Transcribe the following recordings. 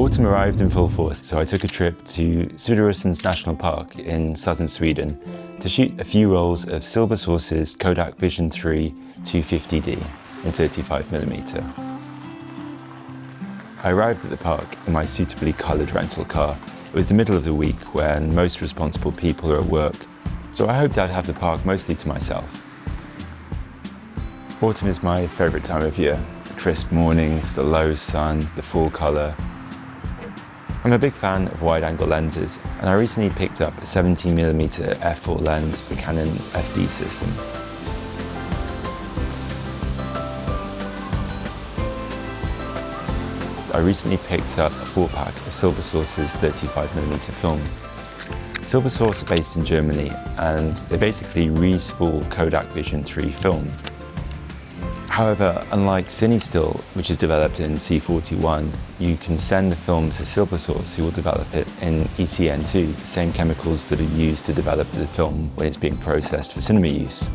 Autumn arrived in full force, so I took a trip to Söderåsen National Park in southern Sweden to shoot a few rolls of Silbersalz's Kodak Vision 3 250D in 35mm. I arrived at the park in my suitably coloured rental car. It was the middle of the week when most responsible people are at work, so I hoped I'd have the park mostly to myself. Autumn is my favourite time of year. The crisp mornings, the low sun, the full colour. I'm a big fan of wide-angle lenses, and I recently picked up a 17mm f4 lens for the Canon FD system. I recently picked up a 4-pack of Silbersalz's 35mm film. Silbersalz are based in Germany, and they basically re-spool Kodak Vision 3 film. However, unlike CineStill, which is developed in C41, you can send the film to Silbersalz, who will develop it in ECN2, the same chemicals that are used to develop the film when it's being processed for cinema use.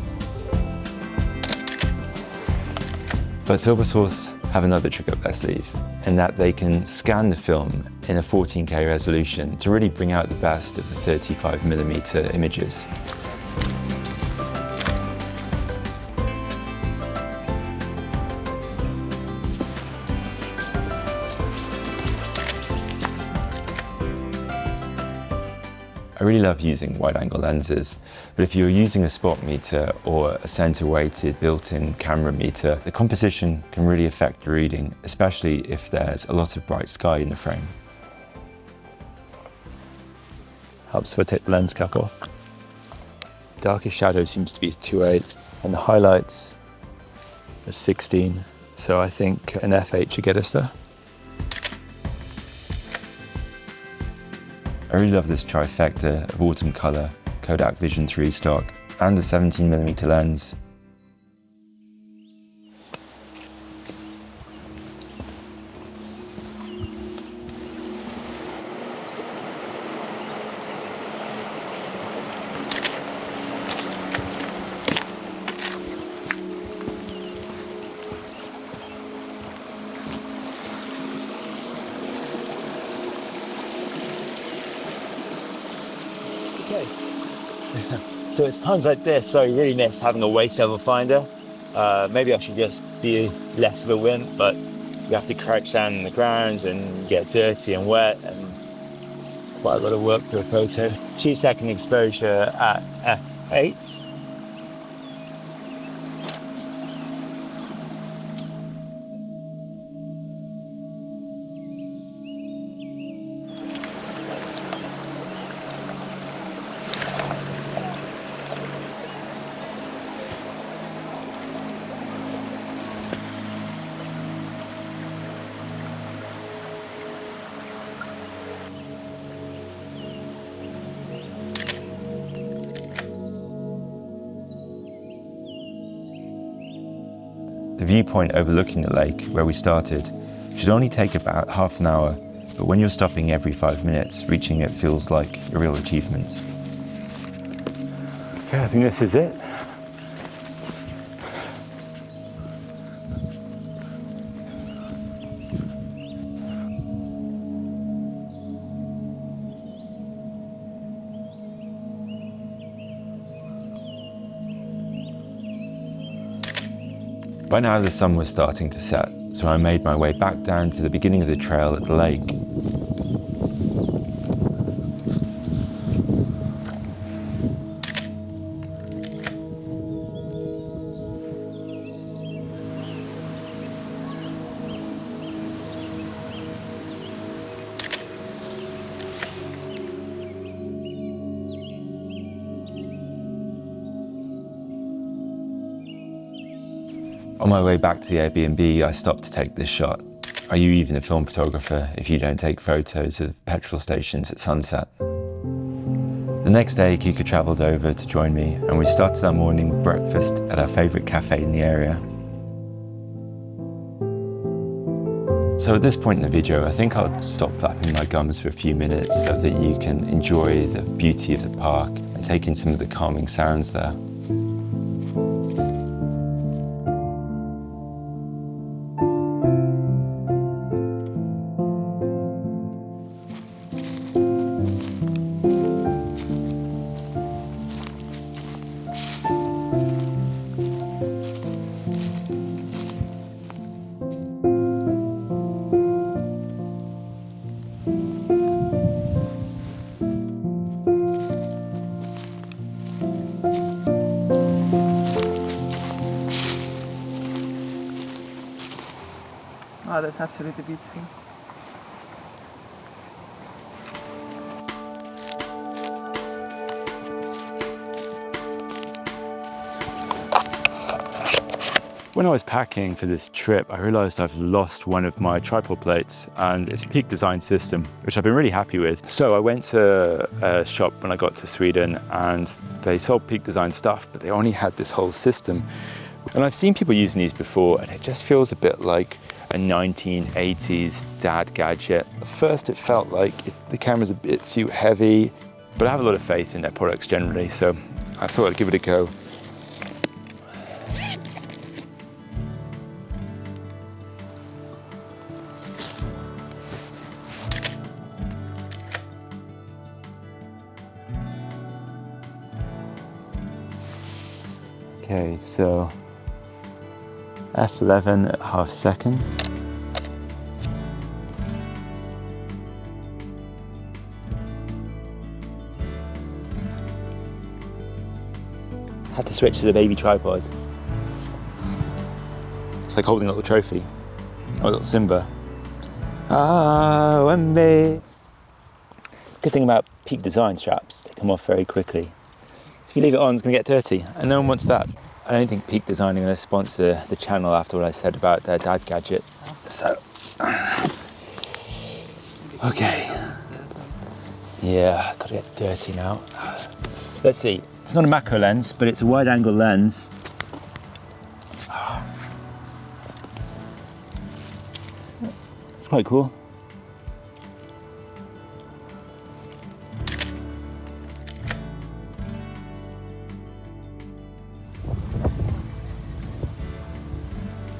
But Silbersalz have another trick up their sleeve, in that they can scan the film in a 14K resolution to really bring out the best of the 35mm images. I really love using wide-angle lenses, but if you're using a spot meter or a center-weighted built-in camera meter, the composition can really affect the reading, especially if there's a lot of bright sky in the frame. Helps if I take the lens cap off. Darkest shadow seems to be 2.8, and the highlights are 16, so I think an f8 should get us there. I really love this trifecta of autumn colour, Kodak Vision 3 stock, and the 17mm lens. So it's times like this I really miss having a waist level finder. Maybe I should just be less of a wimp, but you have to crouch down in the ground and get dirty and wet, and it's quite a lot of work for a photo. 2-second exposure at f8. The viewpoint overlooking the lake, where we started, should only take about half an hour, but when you're stopping every 5 minutes, reaching it feels like a real achievement. Okay, I think this is it. By now the sun was starting to set, so I made my way back down to the beginning of the trail at the lake. On my way back to the Airbnb, I stopped to take this shot. Are you even a film photographer if you don't take photos of petrol stations at sunset? The next day, Kika travelled over to join me, and we started our morning with breakfast at our favourite cafe in the area. So at this point in the video, I think I'll stop flapping my gums for a few minutes so that you can enjoy the beauty of the park and take in some of the calming sounds there. Oh, that's absolutely beautiful. When I was packing for this trip, I realized I've lost one of my tripod plates, and it's a Peak Design system, which I've been really happy with. So I went to a shop when I got to Sweden, and they sold Peak Design stuff, but they only had this whole system. And I've seen people using these before, and it just feels a bit like a 1980s dad gadget. At first it felt like the camera's a bit too heavy, but I have a lot of faith in their products generally, so I thought I'd give it a go. Okay, so f11 at ½ second. Had to switch to the baby tripod. It's like holding a little trophy. A little Simba. Ah, and me. Good thing about Peak Design straps, they come off very quickly. If you leave it on, it's going to get dirty, and no one wants that. I don't think Peak Design are going to sponsor the channel after what I said about their dad gadget. So, okay. Yeah, gotta get dirty now. Let's see. It's not a macro lens, but it's a wide-angle lens. It's quite cool.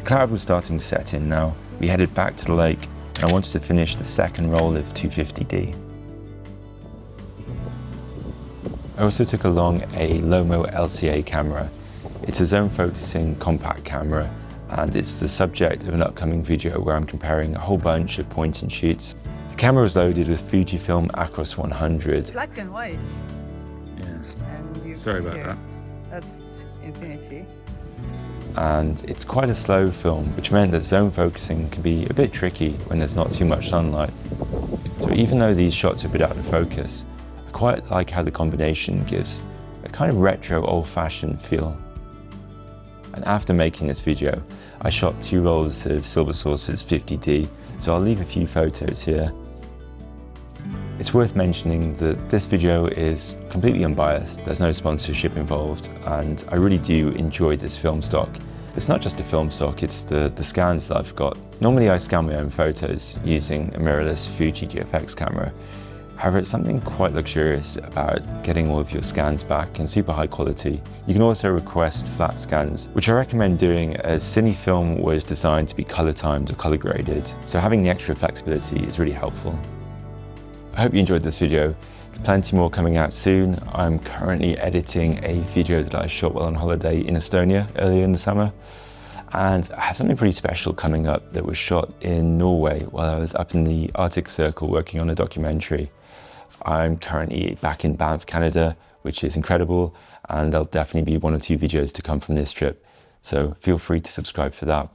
Cloud was starting to set in now. We headed back to the lake, and I wanted to finish the second roll of 250D. I also took along a Lomo LCA camera. It's a zone focusing compact camera, and it's the subject of an upcoming video where I'm comparing a whole bunch of point and shoots. The camera was loaded with Fujifilm Acros 100. Black and white. Yeah. And you Sorry can about see that. That's infinity. And it's quite a slow film, which meant that zone focusing can be a bit tricky when there's not too much sunlight. So even though these shots are a bit out of focus, I quite like how the combination gives a kind of retro, old-fashioned feel. And after making this video, I shot 2 rolls of Silbersalz's 50D, so I'll leave a few photos here. It's worth mentioning that this video is completely unbiased, there's no sponsorship involved, and I really do enjoy this film stock. It's not just a film stock, it's the scans that I've got. Normally I scan my own photos using a mirrorless Fuji GFX camera. However, it's something quite luxurious about getting all of your scans back in super high quality. You can also request flat scans, which I recommend doing as Cinefilm was designed to be color timed or color graded, so having the extra flexibility is really helpful. I hope you enjoyed this video. There's plenty more coming out soon. I'm currently editing a video that I shot while on holiday in Estonia earlier in the summer. And I have something pretty special coming up that was shot in Norway while I was up in the Arctic Circle working on a documentary. I'm currently back in Banff, Canada, which is incredible, and there'll definitely be 1 or 2 videos to come from this trip. So feel free to subscribe for that.